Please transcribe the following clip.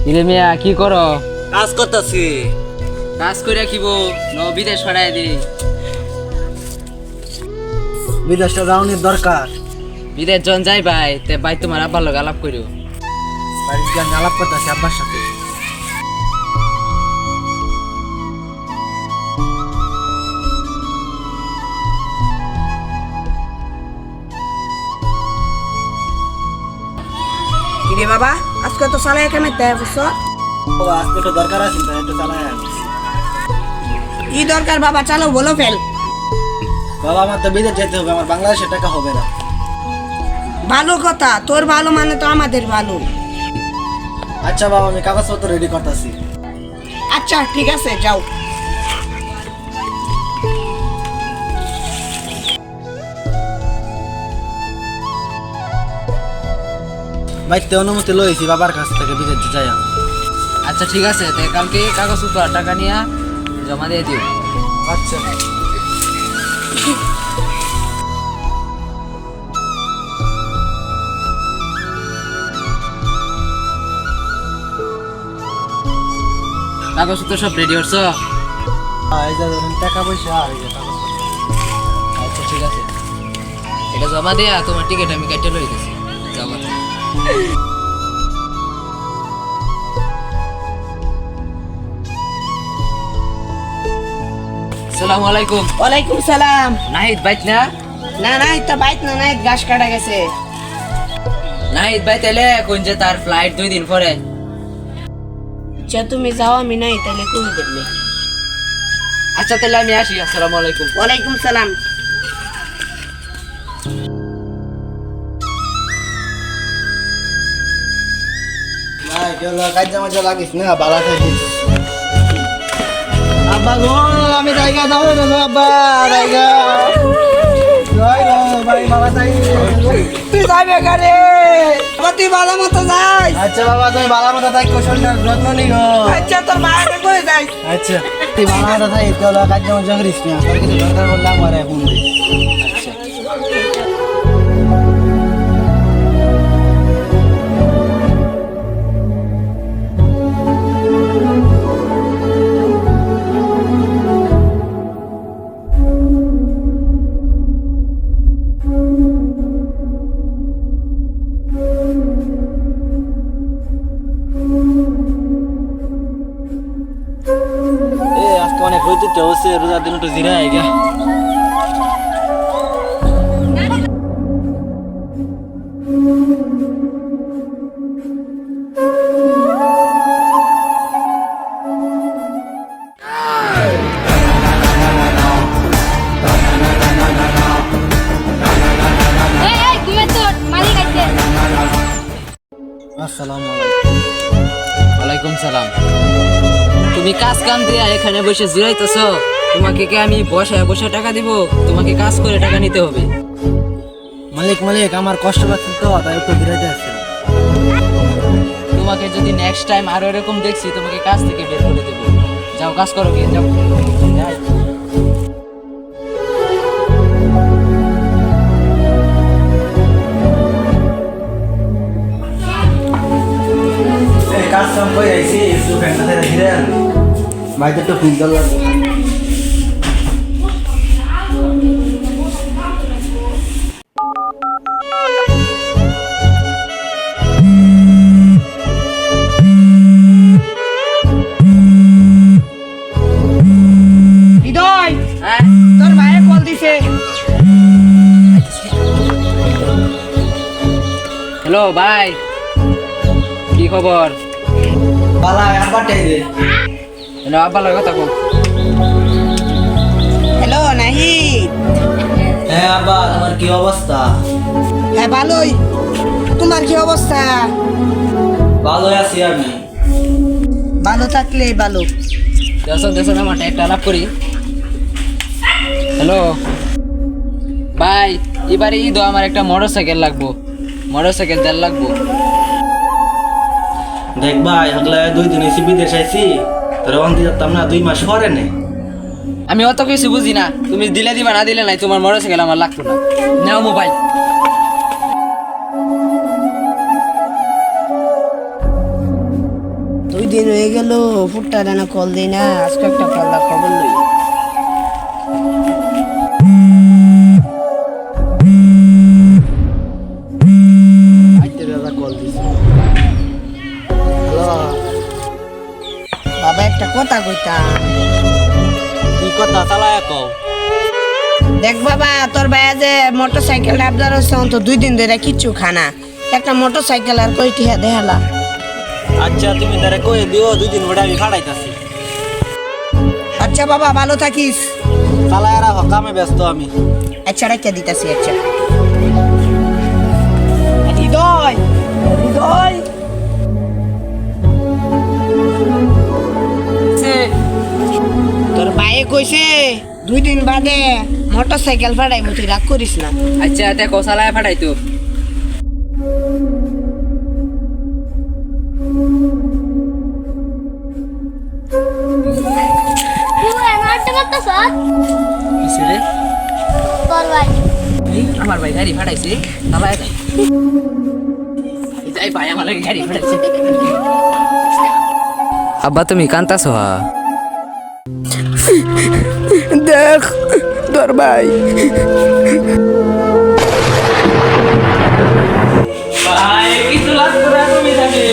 ইলে মিয়া কি করো? কাজ করতেছি। কাজ করে রাখিব বিদেশ ছড়াই দি। বিদেশটা যাওয়ার দরকার। বিদেশ জন যাই ভাই, তে ভাই তোমার আব্বার লগে আলাপ করিও। বাড়ির গান আলাপ করতেছি আব্বার সাথে। কিরে বাবা, আজকে তো চালাই কেমন দেয় বুঝছো? বাবা আজকে তো দরকার আছে, তাই একটু চালাই আনি। কি দরকার বাবা, চালো বলো ফেল। বাবা আমার তো বিদেশ যেতে হবে, আমার বাংলাদেশের টাকা হবে না। ভালো কথা, তোর ভালো মানে তো আমাদের ভালো। আচ্ছা বাবা, আমি কাগজপত্র রেডি করতেছি। আচ্ছা ঠিক আছে, যাও। বাইতে অনুমতি লইছি বাবার কাছ থেকে বিদেশ যাই। আচ্ছা ঠিক আছে, তে কালকে কাগজপত্র আর টাকা নিয়া জমা দিয়ে দিও। আচ্ছা কাগজপত্র সব রেডি করছো? এই যে ধরুন টাকা পয়সা আর এই যে কাগজপত্র। আচ্ছা ঠিক আছে, এটা জমা দেয়া তোমার টিকিট আমি কেটে লই দিছি। জমা দাও। আসসালামু আলাইকুম। ওয়ালাইকুম সালাম। নাহিদ বাইত না? না না, এটা বাইত না, না ঘাস কাটা গেছে। নাহিদ বাইত এলে কোন যে তার ফ্লাইট 2 দিন পরে। আচ্ছা তুমি যাও, আমি নাই তাহলে কই দেখবে। আচ্ছা তাহলে আমি আসি। আসসালামু আলাইকুম। ওয়ালাইকুম সালাম। ভাই কেউ কাজে মজা লাগিস না, বালা থাকিস। আব্বা গো, আমি জায়গা যাবো না গো আব্বা, জায়গা জয় গো ভাই, বাবা তাই। তুই যাবে গারে, তুই ভালো মতো যাই। আচ্ছা বাবা, তুমি বালা মতো থাক, শরীরের যত্ন নিও। আচ্ছা তোর মায়ের কই যাই। আচ্ছা তুই বালা মতো থাক, কেউ কাজে মজা করিস না, তোর কিছু দরকার করলে আমার ফোন দিস। আচ্ছা আজকে অনেক হইতে হচ্ছে, রোজার দিন একটু জিরাই গা। এই ঘুমে তোর মালিক আইছে। আসসালামু আলাইকুম। ওয়ালাইকুম সালাম। তুমি কাজ কাম দিয়া এখানে বসে জিরাইতেছো, তোমাকে কি আমি বসায় বসে টাকা দিব? তোমাকে কাজ করে টাকা নিতে হবে। মালিক মালিক, আমার কষ্ট লাগছে তো, তাই একটু জিরাইতে আসছি। তোমাকে যদি নেক্সট টাইম আরো এরকম দেখছি, তোমাকে কাজ থেকে বের করে দেবো। যাও কাজ করো, গিয়ে যাও। যাই। এই কাজ কাম করে আইছি, একটু ফ্যানটা ধরে ধীরে আনবি। ভাই তো একটু ফিল্টার লাগবে। হৃদয়, হ্যাঁ তোর মায়ে কল দিছে। হ্যালো ভাই, কি খবর? বালা আবার টাই দে। হ্যালো আব্বার লগে কথা কও। হ্যালো নাহিদ। হ্যাঁ আব্বা, তোমার কি অবস্থা? হ্যাঁ ভালোই, তোমার কি অবস্থা? ভালোই আছি আমি। ভালো থাকলে ভালো। দেশন দেশন আমার একটা আলাপ করি। হ্যালো ভাই, এবারে ঈদ আমার একটা মোটরসাইকেল লাগবো। মোটরসাইকেল তেল লাগবো। দেখ ভাই, আগলা 2 দিন এসে বিদেশ আইছি, তোর অন্তি যাতাম না, 2 মাস পরে নে। আমি অত কিছু বুঝি না, তুমি দিলে দিবা, না দিলে নাই। তোমার মোটরসাইকেল আমার লাগতো না। নাও মোবাইল। দিন হয়ে গেল ফুটটা যেন কল দিই না, আজকে একটা পাল্লা খবর লই। আইতে দাদা কল দিছে। হ্যালো, বাবা একটা কথা কইতাম। কি কথা চালায় কও? দেখ বাবা, তোর ভাইয়া যে মোটর সাইকেল আবদার হচ্ছে তো 2 দিন ধরে কিচ্ছু খানা, একটা মোটর সাইকেল আর কয়টি দেখালা। আচ্ছা তুমি তারে কই দিও, 2 দিন পরে আমি ফাড়াইতাছি। আচ্ছা বাবা, ভালো থাকিস। চালায় রাখো, কামে ব্যস্ত আমি। আচ্ছা রাখা দিতাছি। আচ্ছা হৃদয়, হৃদয় তোর ভাইয়ে কইছে 2 দিন বাদে মোটর সাইকেল ফাড়াইব, তুই রাগ করিস না। আচ্ছা দেখো চালায় ফাটাইতো। তুই এনারটা করতেছ কিসে রে? তোর ভাই এই আমার ভাই গাড়ি ফাটাইছে, চালায় যাই। যাই ভাই আমার লাগে গাড়ি ফাটাইছে। আব্বা তুমি কান্তাছ? দেখ তোর ভাই ভাই কিছু লাগবে না, তুমি যাবে।